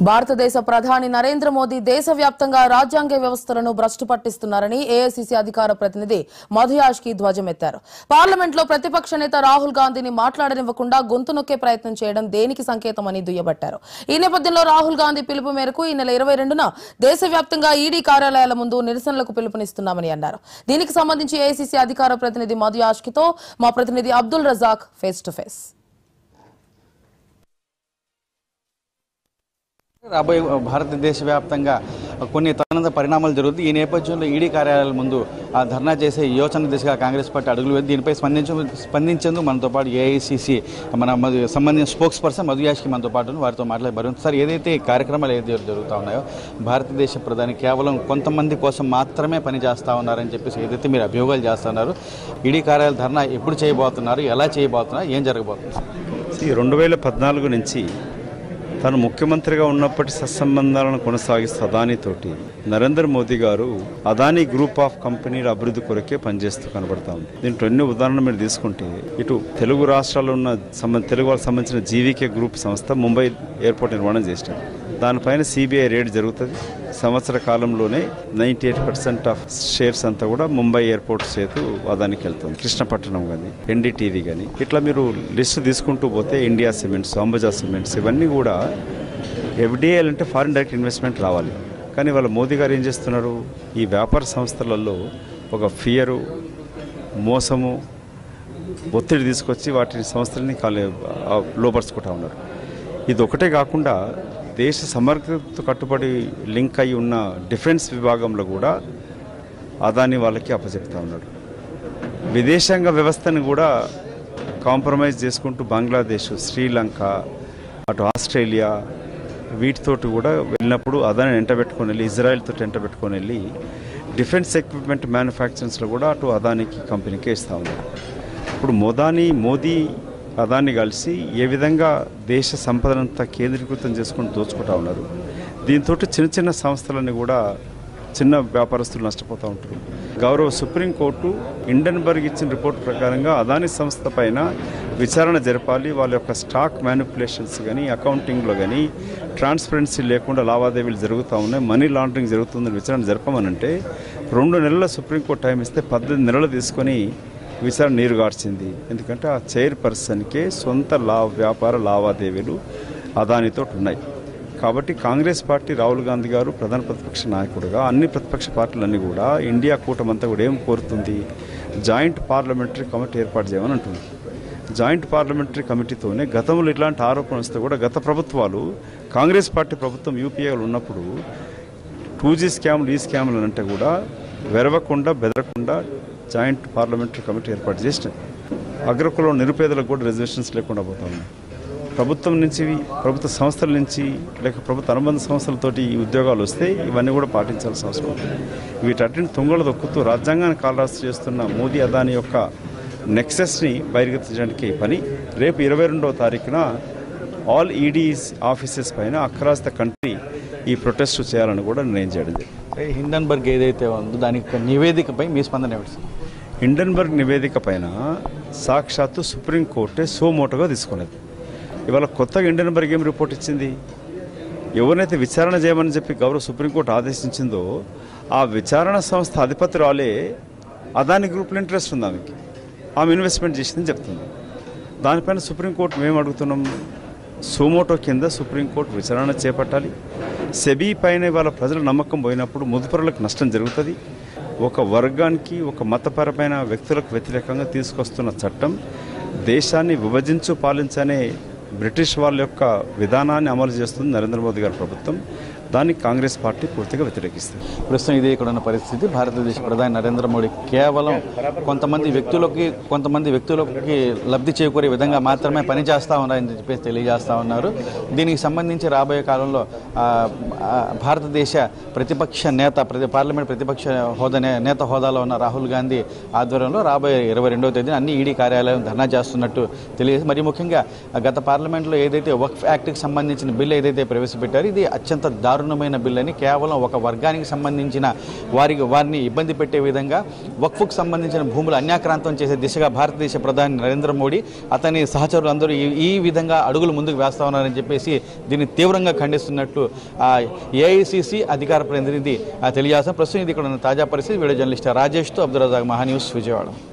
భారతదేశ ప్రధాని నరేంద్ర మోదీ దేశవ్యాప్తంగా రాజ్యాంగ వ్యవస్థలను భ్రష్టు పట్టిస్తున్నారని ఏఐసీసీ అధికార ప్రతినిధి మధు యాష్కి ధ్వజమెత్తారు. పార్లమెంట్లో ప్రతిపక్ష నేత రాహుల్ గాంధీని మాట్లాడనివ్వకుండా గొంతు నొక్కే ప్రయత్నం చేయడం దేనికి సంకేతమని దుయ్యబట్టారు. ఈ నేపథ్యంలో రాహుల్ గాంధీ పిలుపు మేరకు ఈ నెల 22న దేశవ్యాప్తంగా ఈడీ కార్యాలయాల ముందు నిరసనలకు పిలుపునిస్తున్నామని అన్నారు. దీనికి సంబంధించి ఏఐసీసీ అధికార ప్రతినిధి మధు యాష్కితో మా ప్రతినిధి Abdul Razak face to face. రాబోయే భారతదేశ వ్యాప్తంగా కొన్ని తదనంత పరిణామాలు జరుగుతుంది. ఈ నేపథ్యంలో ఈడీ కార్యాలయాల ముందు ధర్నా చేసే యోచన దిశగా కాంగ్రెస్ పార్టీ అడుగులు వేసి దీనిపై స్పందించేందుకు మనతో పాటు ఏఐసీసీ సంబంధించిన స్పోక్స్ పర్సన్ మధు యాష్కి మనతో పాటు వారితో మాట్లాడబడి సార్, ఏదైతే కార్యక్రమాలు ఏదైతే జరుగుతూ ఉన్నాయో భారతదేశ ప్రధాని కేవలం కొంతమంది కోసం మాత్రమే పనిచేస్తూ ఉన్నారని చెప్పేసి ఏదైతే మీరు అభియోగాలు చేస్తున్నారు, ఈడీ కార్యాలయాల ధర్నా ఎప్పుడు చేయబోతున్నారు, ఎలా చేయబోతున్నారు, ఏం జరగబోతున్నారు? 2014 నుంచి తను ముఖ్యమంత్రిగా ఉన్నప్పటి సత్సంబంధాలను కొనసాగిస్తూ అదానీతోటి నరేంద్ర మోదీ గారు అదానీ గ్రూప్ ఆఫ్ కంపెనీల అభివృద్ధి కొరకే పనిచేస్తూ కనబడతా ఉంది. దీంట్లో ఎన్నో ఉదాహరణలు మీరు తీసుకుంటే ఇటు తెలుగు రాష్ట్రాల్లో ఉన్న తెలుగు వాళ్ళకి సంబంధించిన జీవీకే గ్రూప్ సంస్థ ముంబై ఎయిర్పోర్ట్ నిర్మాణం చేసినారు. దానిపైన సిబిఐ రేడ్ జరుగుతుంది. సంవత్సర కాలంలోనే 98% ఆఫ్ షేర్స్ అంతా కూడా ముంబై ఎయిర్పోర్ట్ చేతు అదానికి వెళ్తుంది. కృష్ణపట్నం కానీ ఎన్డీటీవీ కానీ ఇట్లా మీరు లిస్ట్ తీసుకుంటూ పోతే ఇండియా సిమెంట్స్, అంబుజా సిమెంట్స్ ఇవన్నీ కూడా ఎఫ్డీఐ అంటే ఫారిన్ డైరెక్ట్ ఇన్వెస్ట్మెంట్ రావాలి. కానీ వాళ్ళ మోదీ గారు ఏం చేస్తున్నారు, ఈ వ్యాపార సంస్థలలో ఒక ఫియరు, మోసము, ఒత్తిడి తీసుకొచ్చి వాటి సంస్థలని లోపరుచుకుంటా ఉన్నారు. ఇది ఒకటే కాకుండా దేశ సమగ్రతకు కట్టుబడి లింక్ అయి ఉన్న డిఫెన్స్ విభాగంలో కూడా అదాని వాళ్ళకి అప్పచెప్తా ఉన్నారు. విదేశాంగ వ్యవస్థను కూడా కాంప్రమైజ్ చేసుకుంటూ బంగ్లాదేశ్, శ్రీలంక, అటు ఆస్ట్రేలియా వీటితోటి కూడా వెళ్ళినప్పుడు అదాని ఎంటబెట్టుకొని వెళ్ళి, ఇజ్రాయెల్ తోటి ఎంటబెట్టుకొని వెళ్ళి డిఫెన్స్ ఎక్విప్మెంట్ మ్యానుఫ్యాక్చరింగ్స్లో కూడా అటు అదానికి కంపెనీకే ఇస్తూ ఉన్నారు. ఇప్పుడు మోదీ అదాన్ని కలిసి ఏ విధంగా దేశ సంపదనంతా కేంద్రీకృతం చేసుకుని దోచుకుంటా ఉన్నారు. దీంతో చిన్న చిన్న సంస్థలన్నీ కూడా చిన్న వ్యాపారస్తులు నష్టపోతూ ఉంటారు. గౌరవ సుప్రీంకోర్టు హిండెన్బర్గ్ ఇచ్చిన రిపోర్ట్ ప్రకారంగా అదాని సంస్థ పైన విచారణ జరపాలి. వాళ్ళ యొక్క స్టాక్ మ్యానిపులేషన్స్ కానీ, అకౌంటింగ్లో కానీ ట్రాన్స్పరెన్సీ లేకుండా లావాదేవీలు జరుగుతూ ఉన్నాయి, మనీ లాండరింగ్ జరుగుతుందని విచారణ జరపమనంటే 2 నెలల సుప్రీంకోర్టు టైం ఇస్తే 18 నెలలు తీసుకొని విచారణ నీరుగార్చింది. ఎందుకంటే ఆ చైర్పర్సన్కే సొంత వ్యాపార లావాదేవీలు అదానితో ఉన్నాయి. కాబట్టి కాంగ్రెస్ పార్టీ రాహుల్ గాంధీ గారు ప్రధాన ప్రతిపక్ష నాయకుడిగా అన్ని ప్రతిపక్ష పార్టీలన్నీ కూడా ఇండియా కూటమంతా కూడా ఏం కోరుతుంది, జాయింట్ పార్లమెంటరీ కమిటీ ఏర్పాటు చేయమని అంటుంది. జాయింట్ పార్లమెంటరీ కమిటీతోనే గతంలో ఇట్లాంటి ఆరోపణలు వస్తే కూడా గత ప్రభుత్వాలు, కాంగ్రెస్ పార్టీ ప్రభుత్వం యూపీఏలు ఉన్నప్పుడు 2G స్కామ్లు, ఈ స్కామ్లు అంటే కూడా వెరవకుండా బెదరకుండా జాయింట్ పార్లమెంటరీ కమిటీ ఏర్పాటు చేసినది. అగ్రకులం నిరుపేదలకు కూడా రిజర్వేషన్స్ లేకుండా పోతా ఉన్నాయి. ప్రభుత్వం నుంచి, ప్రభుత్వ సంస్థల నుంచి, లేక ప్రభుత్వ అనుబంధ సంస్థలతోటి ఈ ఉద్యోగాలు వస్తే ఇవన్నీ కూడా పాటించాల్సిన అవసరం ఉంది. వీటన్నింటిని తుంగలు దొక్కుతూ రాజ్యాంగాన్ని కాలరాస్తూ చేస్తున్న మోదీ అదాని యొక్క నెక్సెస్ని బహిర్గతించడానికి పని రేపు 22వ తారీఖున ఆల్ ఈడీస్ ఆఫీసెస్ పైన అక్రాస్ ద కంట్రీ ఈ ప్రొటెస్ట్ చేయాలని కూడా నిర్ణయం చేయడం జరిగింది. హిండెన్బర్గ్ ఏదైతే ఉందో దానికి నివేదికపై మీ స్పందన ఏమిటి? హిండెన్బర్గ్ నివేదిక పైన సాక్షాత్తు సుప్రీంకోర్టే సోమోటోగా తీసుకున్నది. ఇవాళ కొత్తగా హిండెన్బర్గ్ ఏం రిపోర్ట్ ఇచ్చింది, ఎవరినైతే విచారణ చేయమని చెప్పి గౌరవ సుప్రీంకోర్టు ఆదేశించిందో ఆ విచారణ సంస్థ అధిపతురాలే అదాని గ్రూప్లో ఇంట్రెస్ట్ ఉంది, ఆమె ఇన్వెస్ట్మెంట్ చేసిందని చెప్తుంది. దానిపైన సుప్రీంకోర్టు మేము అడుగుతున్నాం, సోమోటో కింద సుప్రీంకోర్టు విచారణ చేపట్టాలి. సెబీ పైన వాళ్ళ ప్రజల నమ్మకం పోయినప్పుడు ముదుపరులకు నష్టం జరుగుతుంది. ఒక వర్గానికి, ఒక మతపరమైన వ్యక్తులకు వ్యతిరేకంగా తీసుకొస్తున్న చట్టం దేశాన్ని విభజించు పాలించనే బ్రిటిష్ వాళ్ళ యొక్క విధానాన్ని అమలు చేస్తుంది నరేంద్ర మోదీ గారి ప్రభుత్వం. దాన్ని కాంగ్రెస్ పార్టీ పూర్తిగా వ్యతిరేకిస్తుంది. ప్రస్తుతం ఇది ఇక్కడ ఉన్న పరిస్థితి. భారతదేశ ప్రధాని నరేంద్ర మోడీ కేవలం కొంతమంది వ్యక్తులకి లబ్ధి చేకూరే విధంగా మాత్రమే పనిచేస్తూ ఉన్నారని చెప్పేసి తెలియజేస్తూ ఉన్నారు. దీనికి సంబంధించి రాబోయే కాలంలో భారతదేశ ప్రతిపక్ష నేత, పార్లమెంట్ ప్రతిపక్ష నేత హోదాలో ఉన్న రాహుల్ గాంధీ ఆధ్వర్యంలో రాబోయే 22వ తేదీన అన్ని ఈడీ కార్యాలయం ధర్నా చేస్తున్నట్టు తెలియజేసి, మరి ముఖ్యంగా గత పార్లమెంట్లో ఏదైతే వక్ఫ్ యాక్ట్కి సంబంధించిన బిల్లు ఏదైతే ప్రవేశపెట్టారో ఇది అత్యంత దారుణ దారుణమైన బిల్ అని, కేవలం ఒక వర్గానికి సంబంధించిన వారిని ఇబ్బంది పెట్టే విధంగా వక్ఫ్కు సంబంధించిన భూములు అన్యాక్రాంతం చేసే దిశగా భారతదేశ ప్రధాని నరేంద్ర మోడీ అతని సహచరులందరూ ఈ విధంగా అడుగులు ముందుకు వేస్తా ఉన్నారని చెప్పేసి దీన్ని తీవ్రంగా ఖండిస్తున్నట్లు ఏఐసిసి అధికార ప్రతినిధి తెలియజేస్తాం. ప్రస్తుతం ఇది ఇక్కడ ఉన్న తాజా పరిస్థితి. వీడియో జర్నలిస్ట్ రాజేష్తో అబ్దుల్ రజాక్, మహా న్యూస్, విజయవాడ.